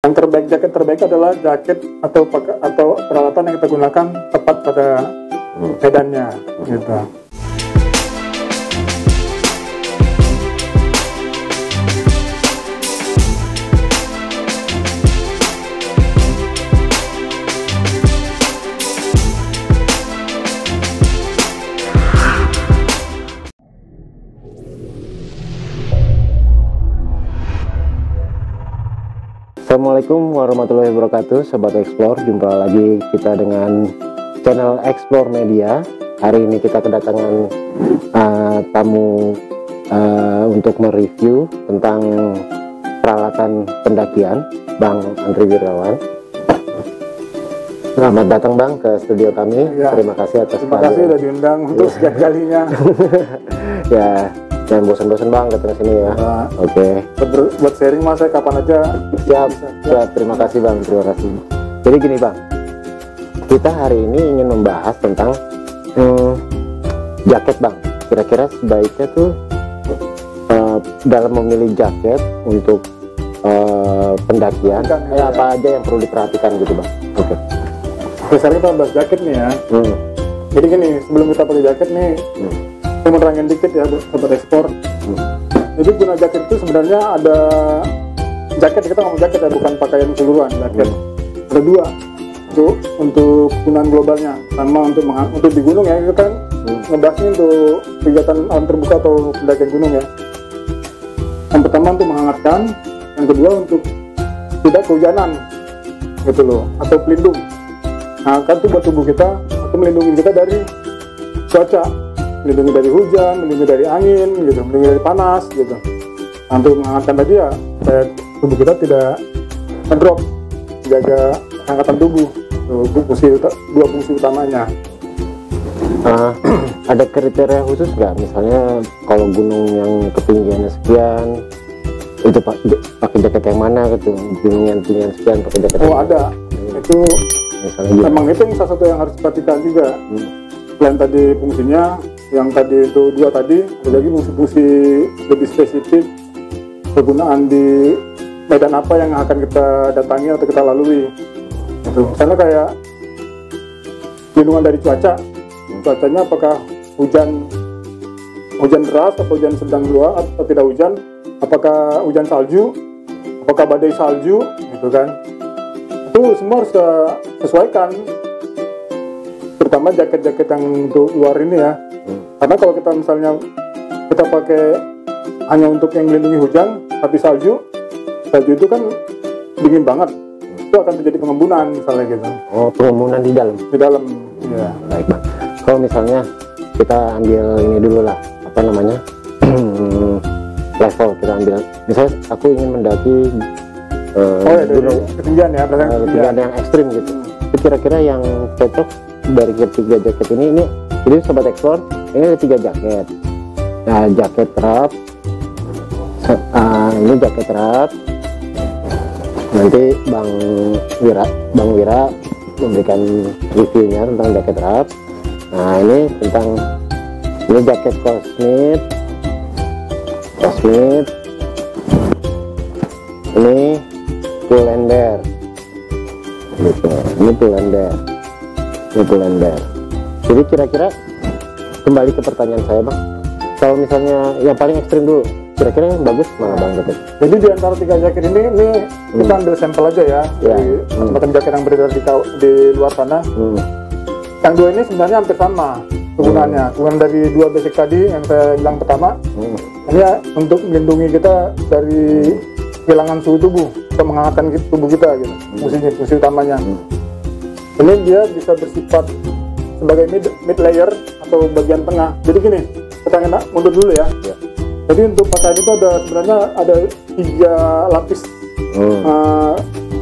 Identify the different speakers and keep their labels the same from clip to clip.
Speaker 1: Yang terbaik, jaket terbaik adalah jaket atau peralatan yang kita gunakan tepat pada medannya gitu.
Speaker 2: Assalamualaikum warahmatullahi wabarakatuh, Sobat Explore. Jumpa lagi kita dengan channel Explore Media. Hari ini kita kedatangan tamu untuk mereview tentang peralatan pendakian, Bang Andri Wirawan. Selamat datang Bang ke studio kami.
Speaker 1: Ya,
Speaker 2: terima kasih atas
Speaker 1: terima kasih sudah diundang untuk sekian kalinya.
Speaker 2: Ya, jangan bosan-bosan Bang datang sini ya.
Speaker 1: Nah,
Speaker 2: Oke.
Speaker 1: Buat sharing mas, saya kapan aja.
Speaker 2: Siap. Terima kasih Bang, terima kasih. Jadi gini Bang, kita hari ini ingin membahas tentang jaket Bang. Kira-kira sebaiknya tuh dalam memilih jaket untuk pendakian, apa aja yang perlu diperhatikan gitu Bang. Oke.
Speaker 1: Misalnya kita bahas jaket nih ya. Jadi gini, sebelum kita pakai jaket nih, saya mau terangin dikit ya Sobat Explore. Jadi guna jaket itu sebenarnya ada jaket, kita ngomong jaket ya, bukan pakaian keseluruhan. Jaket ada dua untuk gunaan globalnya, sama untuk di gunung ya, itu kan ngebahasnya untuk kegiatan alam terbuka atau pendakian gunung ya. Yang pertama untuk menghangatkan, yang kedua untuk tidak kehujanan gitu loh, atau pelindung. Nah kan itu buat tubuh kita, atau melindungi kita dari cuaca, melindungi dari hujan, melindungi dari angin gitu, melindungi dari panas gitu. Nah, untuk menghangatkan tadi ya supaya tubuh kita tidak ngedrop, jaga angkatan tubuh. Dua fungsi utamanya.
Speaker 2: Ada kriteria khusus nggak? Misalnya kalau gunung yang ketinggiannya sekian, itu pakai jaket yang mana gitu? Gunung yang tinggian sekian pakai jaket yang
Speaker 1: ada. Itu
Speaker 2: misalnya
Speaker 1: memang itu salah satu yang harus diperhatikan juga. Selain tadi fungsinya, yang tadi itu dua tadi, ada lagi fungsi-fungsi lebih spesifik kegunaan di medan apa yang akan kita datangi atau kita lalui. Gitu. Misalnya kayak perlindungan dari cuacanya apakah hujan deras atau hujan sedang luar atau tidak hujan, apakah hujan salju, apakah badai salju, gitu kan. Itu semua harus kita sesuaikan, terutama jaket-jaket yang untuk luar ini ya. Karena kalau kita misalnya kita pakai hanya untuk yang melindungi hujan, tapi salju itu kan dingin banget, itu akan terjadi pengembunan misalnya gitu.
Speaker 2: Oh, pengembunan di dalam
Speaker 1: Ya.
Speaker 2: Baik Bang. Kalau misalnya kita ambil ini dulu lah, apa namanya, level kita ambil. Misalnya aku ingin mendaki gunung
Speaker 1: ketinggian ya,
Speaker 2: ketinggian yang ekstrim gitu. Itu kira-kira yang cocok dari ketiga jaket ini jadi Sobat Explore, ini ada 3 jaket. Nah, jaket wrap, ini jaket wrap. Nanti Bang Wira memberikan reviewnya tentang jaket wrap. Nah, ini jaket Cosmit. Ini Pull&Bear gitu. Ini Pull&Bear. Jadi kira-kira kembali ke pertanyaan saya Bang, kalau misalnya yang paling ekstrim dulu, kira-kira yang bagus mana Bang jaket?
Speaker 1: Jadi di antara 3 jaket ini kita ambil sampel aja ya, dari macam jaket yang beredar di luar sana. Yang dua ini sebenarnya hampir sama kegunaannya. Kegunaan dari 2 basic tadi yang saya bilang pertama, ini ya, untuk melindungi kita dari kehilangan suhu tubuh atau menghangatkan tubuh kita gitu. Fungsi utamanya. Ini dia bisa bersifat sebagai mid layer atau bagian tengah. Jadi gini, kita mundur dulu ya. Jadi untuk pakaian itu sebenarnya ada 3 lapis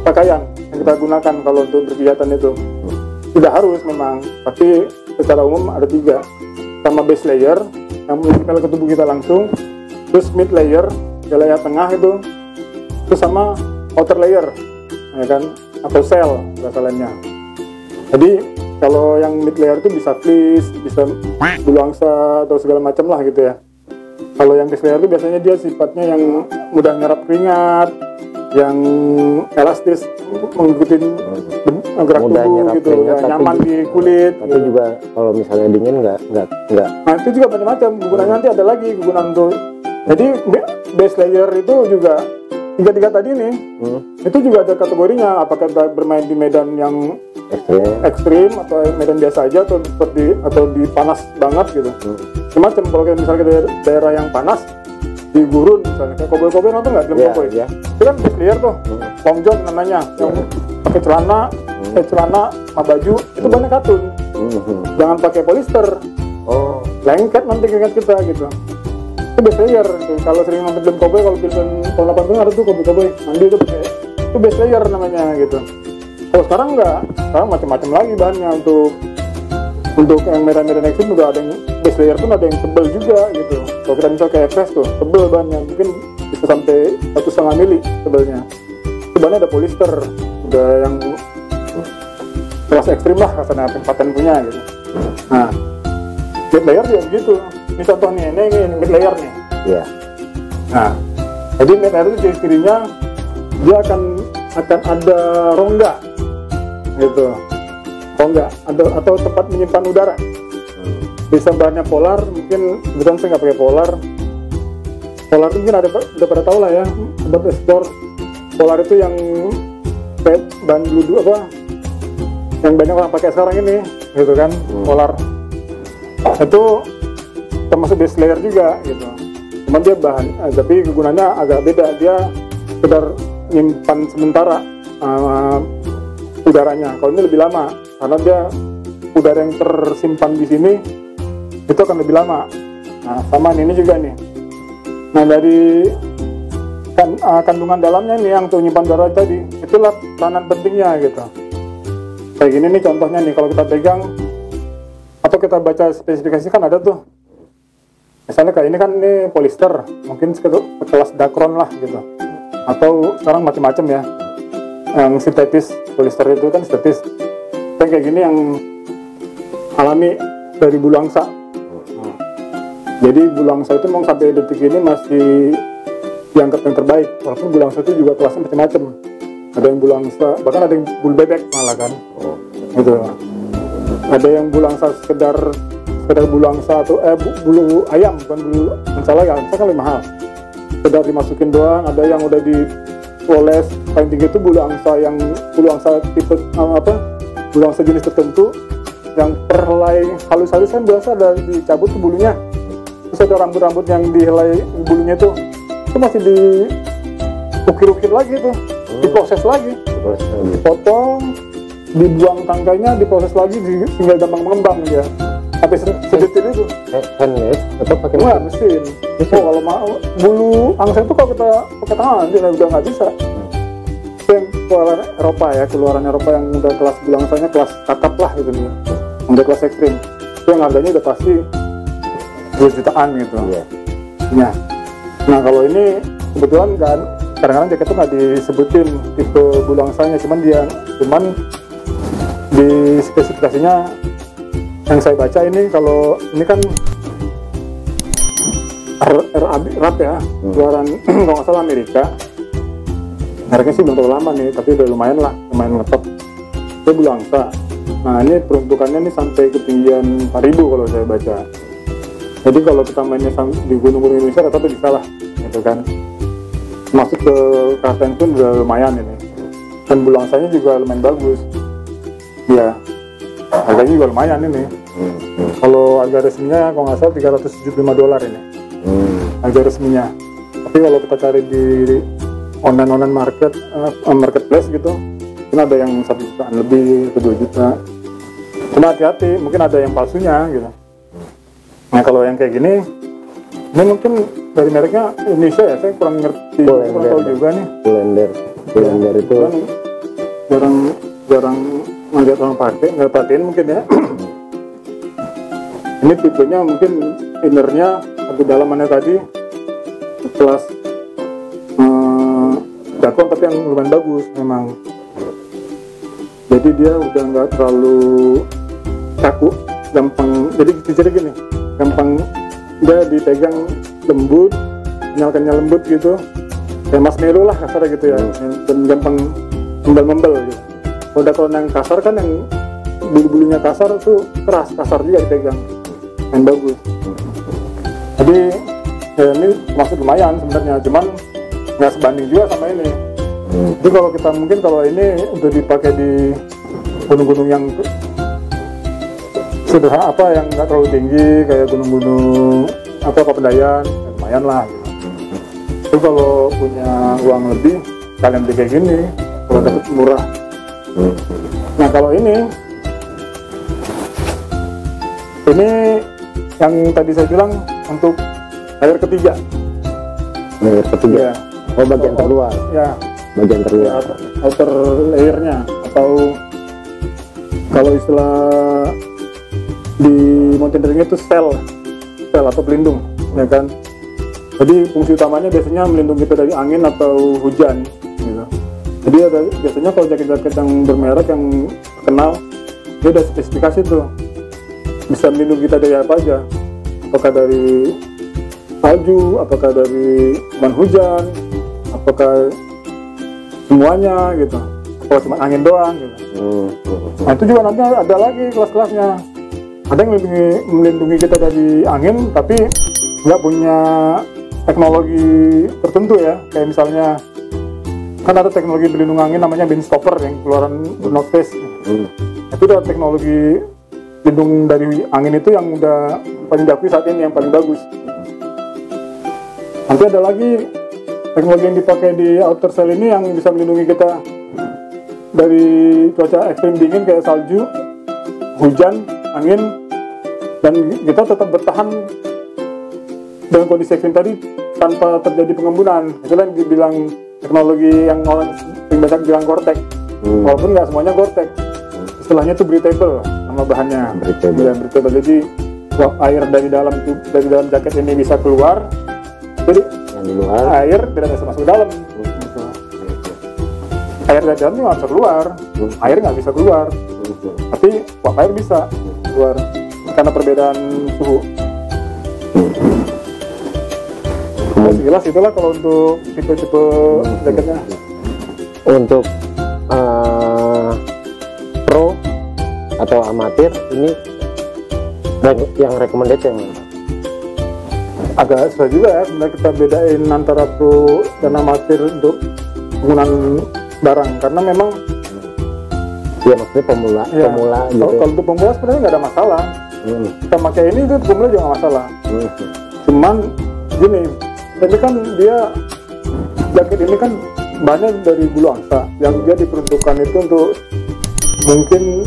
Speaker 1: pakaian yang kita gunakan kalau untuk berkegiatan itu. Tidak harus memang, tapi secara umum ada 3. Sama base layer yang menempel ke tubuh kita langsung, terus mid layer, layer tengah itu, terus sama outer layer, ya kan, atau cell bahasa lainnya. Jadi kalau yang mid layer itu bisa fleece, bisa bulu angsa atau segala macam lah gitu ya. Kalau yang base layer itu biasanya dia sifatnya yang mudah nyerap keringat, yang elastis, mengikuti gerak
Speaker 2: Mudah
Speaker 1: tubuh
Speaker 2: nyerap
Speaker 1: gitu,
Speaker 2: keringat,
Speaker 1: ya,
Speaker 2: tapi
Speaker 1: nyaman di kulit.
Speaker 2: Tapi
Speaker 1: gitu.
Speaker 2: juga kalau misalnya dingin nggak.
Speaker 1: Nah itu juga macam-macam kegunaannya, nanti ada lagi kegunaan tuh. Jadi base layer itu juga tiga tadi nih, itu juga ada kategorinya. Apakah kita bermain di medan yang ekstrim atau medan biasa aja, atau di panas banget gitu. Macam kalau misalnya kita daerah yang panas di gurun misalnya, kayak koboi nonton nggak film koboi?
Speaker 2: Ya.
Speaker 1: Itu kan base layer tuh, long john namanya, yang pakai celana sama baju itu banyak katun. Jangan pakai polister.
Speaker 2: Oh,
Speaker 1: Lengket nanti keringat kita gitu. Itu base layer gitu. Kalau sering nonton film koboi, kalau film tahun 80 ada tuh koboi mandi itu pakai, itu base layer namanya gitu. Kalau sekarang enggak, sekarang macam-macam lagi bahannya. Untuk yang medan-medan ekstrim udah ada yang base layer pun ada yang tebel juga gitu. Kalau kita misal kayak Fresh tuh tebel bahannya, mungkin bisa sampai 1,5 mili tebelnya. Itu bahannya ada polister, udah yang kelas ekstrim lah rasanya, paten punya gitu. Nah mid layer juga begitu. Ini contoh nih, ini mid layer nih.
Speaker 2: iya.
Speaker 1: Nah, jadi mid layer itu ciri-cirinya dia akan ada rongga, gitu. Rongga atau tempat menyimpan udara. Bisa bahannya polar, mungkin kebetulan saya nggak pakai polar. Polar itu mungkin udah pada tahu lah ya, tempat ekspor. Polar itu yang bahan dulu apa? Yang banyak orang pakai sekarang ini, gitu kan? Polar. Itu termasuk base layer juga gitu. Cuman dia bahan, tapi kegunaannya agak beda. Dia sekedar nyimpan sementara udaranya. Kalau ini lebih lama, karena dia udara yang tersimpan di sini itu akan lebih lama. Nah, sama ini juga nih. Nah, dari kandungan dalamnya nih yang tuh nyimpan udara tadi, itulah peranan pentingnya gitu. Kayak gini nih contohnya nih, kalau kita pegang atau kita baca spesifikasi kan ada tuh. Misalnya kayak ini kan ini polister, mungkin sekelas Dacron lah gitu. Atau sekarang macam-macam ya. Yang sintetis, polister itu kan sintetis. Yang kayak gini yang alami dari bulu angsa. Jadi bulu angsa itu memang sampai detik ini masih dianggap yang terbaik. Walaupun bulu angsa itu juga kelasnya macam-macam. Ada yang bulu angsa, bahkan ada yang bulu bebek malah kan. Gitu. Ada yang bulu angsa sekedar bulu angsa atau bulu ayam, bukan bulu angsa lagi. Angsa kan lebih mahal. Sekedar dimasukin doang. Ada yang udah dipoles. Paling tinggi itu bulu angsa tipe bulu angsa jenis tertentu yang per helai halus-halus kan biasa ada dicabut tuh bulunya. Terus ada rambut-rambut yang dihelai bulunya itu masih diukir-ukir lagi tuh, diproses lagi, dipotong, dibuang tangkainya, diproses lagi, tinggal gampang mengembang dia. Sampai sedetil itu.
Speaker 2: Handmade atau pakai
Speaker 1: mesin? Kalau mau bulu angsa itu kalau kita pakai tangan dia udah nggak bisa. Itu yang keluaran Eropa ya, keluaran Eropa yang udah kelas bulu angsanya kelas kakap lah gitu nih, udah kelas ekstrim. Itu yang harganya udah pasti 2 jutaan gitu. Ya. Nah kalau ini kebetulan kan kadang-kadang jaket itu nggak disebutin tipe bulu angsanya, cuman di spesifikasinya yang saya baca ini, kalau ini kan RAB ya, keluaran kalau nggak salah Amerika. Mereknya sih belum terlalu lama nih, tapi udah lumayan ngetop. Itu bulu angsa. Nah ini peruntukannya nih sampai ketinggian 4.000 kalau saya baca. Jadi kalau kita mainnya di gunung-gunung Indonesia rata-rata bisa lah, gitu kan. Masuk ke Klaten pun udah lumayan ini. Dan bulu angsanya juga lumayan bagus. Ya, harganya juga lumayan ini. Kalau harga resminya kalau nggak salah $375 ini. Harga resminya. Tapi kalau kita cari di online marketplace gitu, mungkin ada yang 1 jutaan lebih ke 2 juta. Cuma hati-hati, mungkin ada yang palsunya gitu. Nah kalau yang kayak gini, ini mungkin dari mereknya Indonesia ya, saya kurang ngerti, kurang tahu juga nih. Bulender itu jarang ngeliat orang pakai, nggak perhatiin mungkin ya. Ini tipenya mungkin innernya atau dalamannya tadi kelas Dacron, tapi yang lumayan bagus memang. Jadi dia udah nggak terlalu kaku, gampang. Jadi gini, gampang dia dipegang lembut, kenyal lembut gitu. kayak marshmallow lah kasarnya gitu ya, dan gampang membel-membel gitu. Kalau yang kasar kan yang bulu-bulunya kasar tuh keras, kasar juga dipegang, yang bagus. Jadi ya ini masih lumayan sebenarnya, cuman nggak sebanding juga sama ini. Jadi kalau kita mungkin kalau ini untuk dipakai di gunung-gunung yang sederhana apa yang nggak terlalu tinggi kayak gunung-gunung apa Papandayan, ya lumayan lah. Itu kalau punya uang lebih kalian beli kayak gini, kalau dapat murah. Nah kalau ini yang tadi saya bilang untuk layer ketiga.
Speaker 2: Layer ketiga.
Speaker 1: Ya.
Speaker 2: Oh bagian terluar.
Speaker 1: Ya.
Speaker 2: Bagian terluar.
Speaker 1: Outer layernya, atau kalau istilah di mountaineering itu sel atau pelindung, ya kan. Jadi fungsi utamanya biasanya melindungi kita dari angin atau hujan, gitu. Jadi ada biasanya kalau jaket-jaket yang bermerek yang terkenal, dia ada spesifikasi tuh, bisa melindungi kita dari apa aja, apakah dari salju, apakah dari ban hujan, apakah semuanya gitu, kalau cuma angin doang gitu. Nah itu juga nanti ada lagi kelas-kelasnya. Ada yang melindungi kita dari angin tapi nggak punya teknologi tertentu ya, kayak misalnya kan ada teknologi pelindung angin namanya windstopper yang keluaran North Face. Itu udah teknologi pelindung dari angin itu yang udah paling diakui saat ini, yang paling bagus. Nanti ada lagi teknologi yang dipakai di outer shell ini yang bisa melindungi kita dari cuaca ekstrim dingin kayak salju, hujan, angin, dan kita tetap bertahan dengan kondisi ekstrim tadi tanpa terjadi pengembunan. Itulah yang dibilang teknologi yang orang sering banyak bilang Gore-Tex, walaupun nggak semuanya Gore-Tex. Istilahnya itu breathable nama bahannya. Breathable. Jadi air dari dalam jaket ini bisa keluar, jadi
Speaker 2: yang di luar
Speaker 1: air tidak bisa masuk ke dalam. Air dari dalam nggak bisa keluar, air nggak bisa keluar, tapi uap air bisa keluar karena perbedaan suhu. Jelas itulah kalau untuk tipe-tipe jaketnya.
Speaker 2: Untuk pro atau amatir ini yang recommended yang mana?
Speaker 1: Agak susah juga ya sebenarnya kita bedain antara pro dan amatir untuk penggunaan barang, karena memang
Speaker 2: ya maksudnya pemula gitu.
Speaker 1: Kalau untuk pemula sebenarnya nggak ada masalah. Kita pakai ini itu pemula juga nggak masalah. Cuman gini, tapi kan dia jaket ini kan bahannya dari bulu angsa yang dia diperuntukkan itu untuk mungkin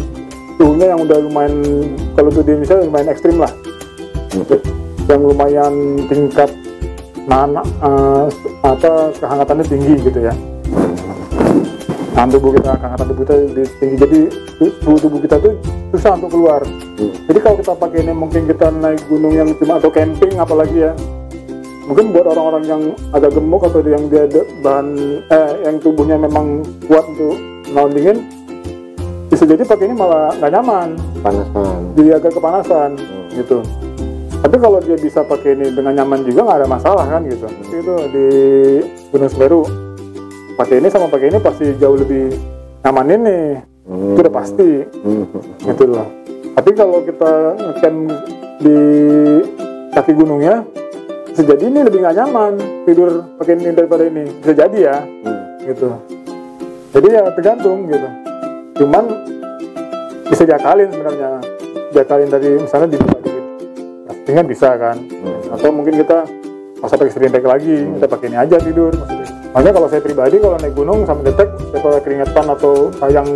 Speaker 1: suhunya yang udah lumayan, kalau untuk di Indonesia lumayan ekstrim lah, yang lumayan tingkat kehangatannya tinggi gitu ya. Tubuh kita, kehangatan tubuh kita tinggi, jadi suhu tubuh kita tuh susah untuk keluar. Jadi kalau kita pakai ini, mungkin kita naik gunung yang cuma atau camping apalagi ya, mungkin buat orang-orang yang agak gemuk atau yang dia yang tubuhnya memang kuat untuk nahan dingin, bisa jadi pakai ini malah nggak nyaman,
Speaker 2: panasan,
Speaker 1: jadi agak kepanasan gitu. Tapi kalau dia bisa pakai ini dengan nyaman juga nggak ada masalah kan gitu. Itu di Gunung Semeru pakai ini sama pakai ini pasti jauh lebih nyaman ini, itu udah pasti gitu loh. Tapi kalau kita ngecamp di kaki gunungnya, bisa jadi ini lebih nggak nyaman tidur pakai ini daripada ini, bisa jadi ya gitu. Jadi ya tergantung gitu. Cuman bisa diakalin sebenarnya, diakalin dari misalnya dibuka dikit, pastinya bisa kan. Atau mungkin kita masa pakai sering pack lagi, kita pakai ini aja tidur. Makanya kalau saya pribadi kalau naik gunung sama detek, saya keringetan atau yang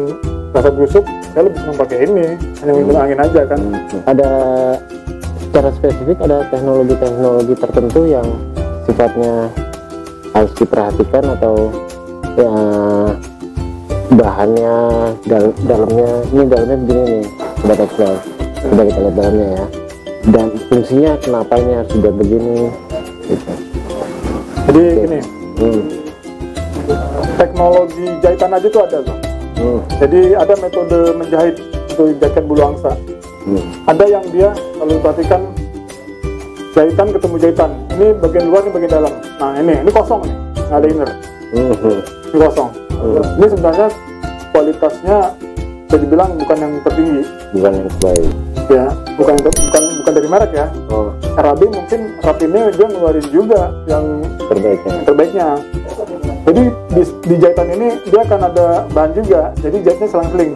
Speaker 1: rasa busuk, saya lebih senang pakai ini, hanya melindungi angin aja kan.
Speaker 2: Ada secara spesifik ada teknologi tertentu yang sifatnya harus diperhatikan atau ya bahannya dalamnya begini nih, sobat explore, coba kita lihat dalamnya ya, dan fungsinya kenapa ini harus dibuat begini gitu.
Speaker 1: Jadi ini teknologi jahitan aja tuh ada tuh. Jadi ada metode menjahit untuk jaket bulu angsa. Ada yang dia kalau perhatikan jahitan ketemu jahitan, ini bagian luar, ini bagian dalam. Nah ini kosong nih, nggak ada inner, ini kosong. Ini sebenarnya kualitasnya bisa dibilang bukan yang tertinggi,
Speaker 2: bukan yang terbaik
Speaker 1: ya, bukan dari merek ya. RAB mungkin RAB ini dia ngeluarin juga yang terbaiknya. Jadi di jahitan ini dia akan ada bahan juga, jadi jahitnya selang-seling,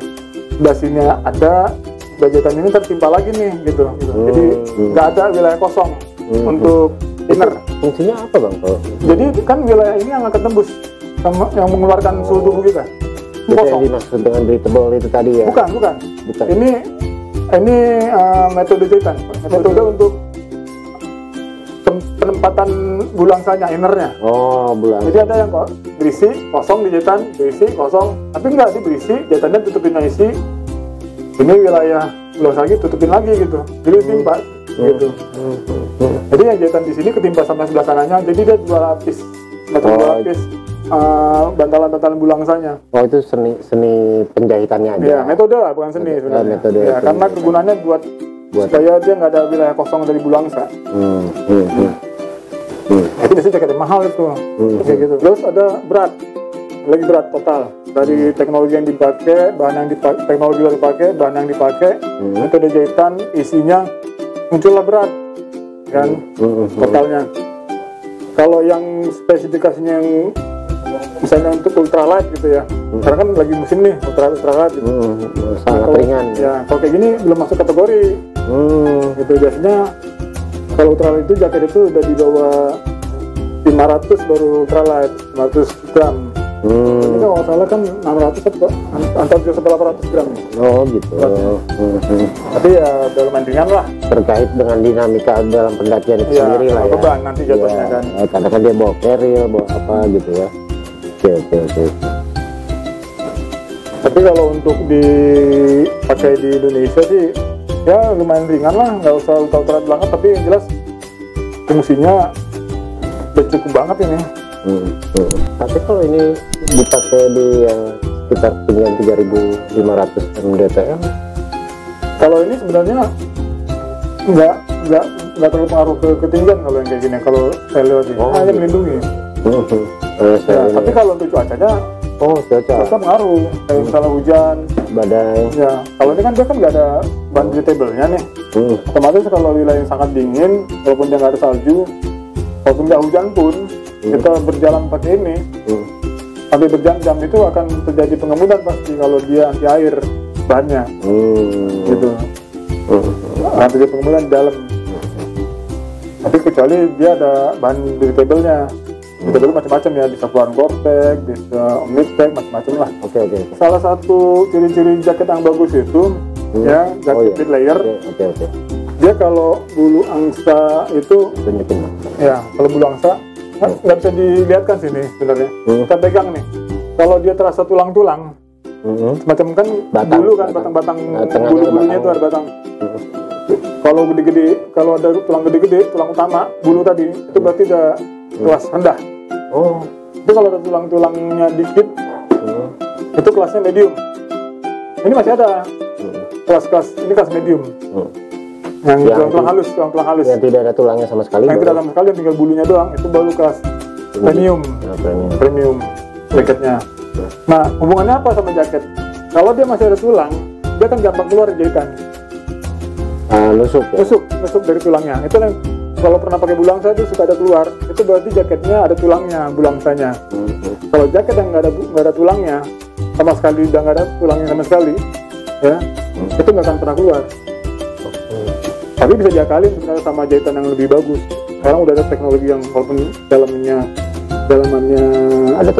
Speaker 1: dasinya ada, jahitan ini tertimpa lagi nih gitu. Jadi nggak ada wilayah kosong untuk inner.
Speaker 2: Fungsinya apa bang?
Speaker 1: Jadi kan wilayah ini yang akan tembus yang mengeluarkan suhu tubuh kita.
Speaker 2: Itu yang dimaksud dengan breathable itu tadi ya?
Speaker 1: Bukan. Ini metode jahitan, metode untuk penempatan bulangsanya, innernya.
Speaker 2: Bulang.
Speaker 1: Jadi ada yang kok berisi, kosong di jahitan, berisi, kosong. Tapi enggak, di berisi, jahitannya tutupin isi. Ini wilayah bulangsa lagi, tutupin lagi gitu. Jadi timpa gitu. Jadi yang jahitan di sini ketimpa sama sebelah kanannya, jadi dia dua lapis, macam dua lapis bantalan-bantalan bulangsanya.
Speaker 2: Itu seni penjahitannya aja.
Speaker 1: Ya, metode lah, bukan seni sebenarnya.
Speaker 2: Metode.
Speaker 1: Ya, karena kegunaannya buat supaya dia nggak ada wilayah kosong dari bulangsa. Itu biasanya jaket yang mahal itu. Kayak gitu. Terus ada berat total dari teknologi yang dipakai, teknologi yang dipakai, bahan yang dipakai, metode jahitan, isinya muncullah berat, kan? Totalnya. Kalau yang spesifikasinya yang misalnya untuk ultralight gitu ya, sekarang kan lagi musim nih ultralight gitu.
Speaker 2: Sangat ringan.
Speaker 1: Ya, kalau kayak gini belum masuk kategori. Gitu biasanya kalau ultralight itu jaket itu udah di bawah 500 baru ultralight, 500 gram. Ini kalau salah kan 600 atau antara 800 gram.
Speaker 2: Gitu.
Speaker 1: Tapi ya udah lumayan ringan lah.
Speaker 2: Terkait dengan dinamika dalam pendakian itu sendiri lah ya.
Speaker 1: Beban nanti jatuhnya kan.
Speaker 2: Kadang kan dia bawa keril, bawa apa gitu ya. Oke. Tapi kalau untuk dipakai di Indonesia sih ya lumayan ringan lah, nggak usah ultra banget, tapi yang jelas fungsinya udah cukup banget ini. Tapi kalau ini dipakai di yang sekitar ketinggian 3.500 mdpl,
Speaker 1: kalau ini sebenarnya nggak terlalu pengaruh ke ketinggian kalau yang kayak gini. Kalau saya lihat sih hanya melindungi. Tapi kalau untuk cuacanya cuaca pengaruh, kayak misalnya hujan,
Speaker 2: badai.
Speaker 1: Ya, kalau ini kan dia kan nggak ada bahan breathable-nya nih. Otomatis kalau wilayah yang sangat dingin, walaupun dia nggak ada salju, walaupun nggak hujan pun, kita berjalan pakai ini, sampai berjam-jam itu akan terjadi pengemudan pasti kalau dia anti air bahannya, gitu. Akan terjadi pengemudan di dalam. Tapi kecuali dia ada bahan breathable-nya. Breathable macam-macam ya, bisa keluar Gore-Tex, bisa Omnipack, macam-macam lah.
Speaker 2: Oke.
Speaker 1: Salah satu ciri-ciri jaket yang bagus itu ya jaket mid layer.
Speaker 2: Oke.
Speaker 1: Dia kalau bulu angsa itu
Speaker 2: tunjukin.
Speaker 1: Ya, kalau bulu angsa nggak bisa dilihatkan sini sebenarnya. Kita pegang nih. Kalau dia terasa tulang-tulang, semacam kan bulu kan batang-batang bulu-bulunya itu ada batang. Kalau gede-gede, kalau ada tulang gede-gede, tulang utama, bulu tadi itu berarti udah kelas rendah. Itu kalau ada tulang-tulangnya dikit, itu kelasnya medium. Ini masih ada kelas-kelas, ini kelas medium. Yang tulang-tulang halus,
Speaker 2: yang tidak ada tulangnya sama sekali.
Speaker 1: Yang tidak sama sekali, yang tinggal bulunya doang, itu baru kelas premium jaketnya. Nah, hubungannya apa sama jaket? Kalau dia masih ada tulang, dia kan gampang keluar jahitan.
Speaker 2: Nusuk
Speaker 1: dari tulangnya. Itu yang kalau pernah pakai bulangsa itu suka ada keluar, itu berarti jaketnya ada tulangnya, bulangsanya. Kalau jaket yang nggak ada tulangnya sama sekali, udah nggak ada tulangnya sama sekali, ya itu nggak akan pernah keluar. Tapi bisa diakalin sebenarnya sama jahitan yang lebih bagus. Sekarang udah ada teknologi yang walaupun dalamannya
Speaker 2: ada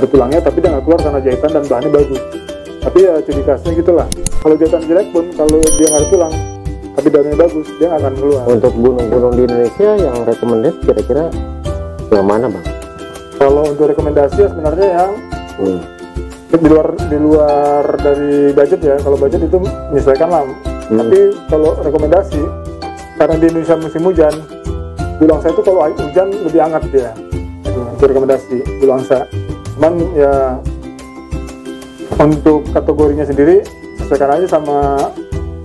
Speaker 2: tulangnya,
Speaker 1: tapi dia nggak keluar karena jahitan dan bahannya bagus. Tapi ya ciri khasnya gitulah. Kalau jahitan jelek pun, kalau dia nggak ada tulang tapi dalamnya bagus, dia nggak akan keluar.
Speaker 2: Untuk gunung-gunung di Indonesia yang recommended kira-kira yang mana bang?
Speaker 1: Kalau untuk rekomendasi ya sebenarnya yang di luar dari budget ya. Kalau budget itu menyesuaikan lah. Tapi kalau rekomendasi, karena di Indonesia musim hujan, bulangsa itu kalau hujan lebih hangat dia. Itu rekomendasi bulangsa. Cuman ya untuk kategorinya sendiri sesuaikan aja sama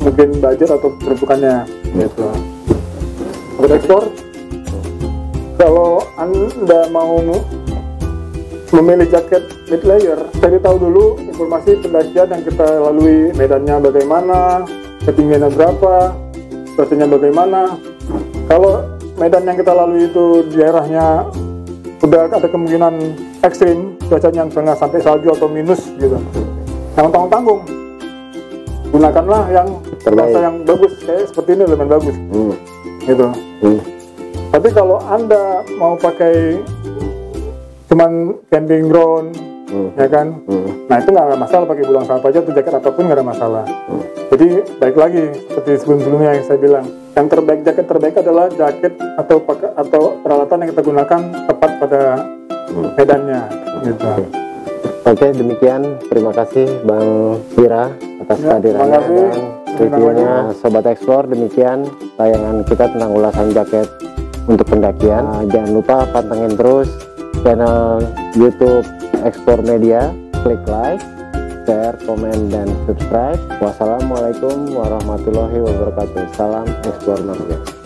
Speaker 1: mungkin budget atau peruntukannya gitu. Untuk ekspor, kalau Anda mau memilih jaket mid layer, cari tahu dulu informasi pendakian yang kita lalui, medannya bagaimana, ketinggiannya berapa, cuacanya bagaimana. Kalau medan yang kita lalui itu daerahnya udah ada kemungkinan ekstrim, cuacanya misalnya sampai salju atau minus gitu, jangan tanggung-tanggung, gunakanlah yang rasa yang bagus, kayak seperti ini elemen bagus gitu. Tapi kalau Anda mau pakai cuman camping ground, ya kan, nah itu nggak ada masalah, pakai bulang salep aja atau jaket apapun nggak ada masalah. Jadi baik lagi seperti sebelum-sebelumnya yang saya bilang, yang terbaik, jaket terbaik adalah jaket atau peralatan yang kita gunakan tepat pada medannya gitu.
Speaker 3: Oke, demikian, terima kasih Bang Wira atas kehadirannya dan reviewnya. Sobat Explore, demikian tayangan kita tentang ulasan jaket untuk pendakian. Jangan lupa pantengin terus channel YouTube Explore Media, klik like, share, komen, dan subscribe. Wassalamualaikum warahmatullahi wabarakatuh. Salam Explore Media.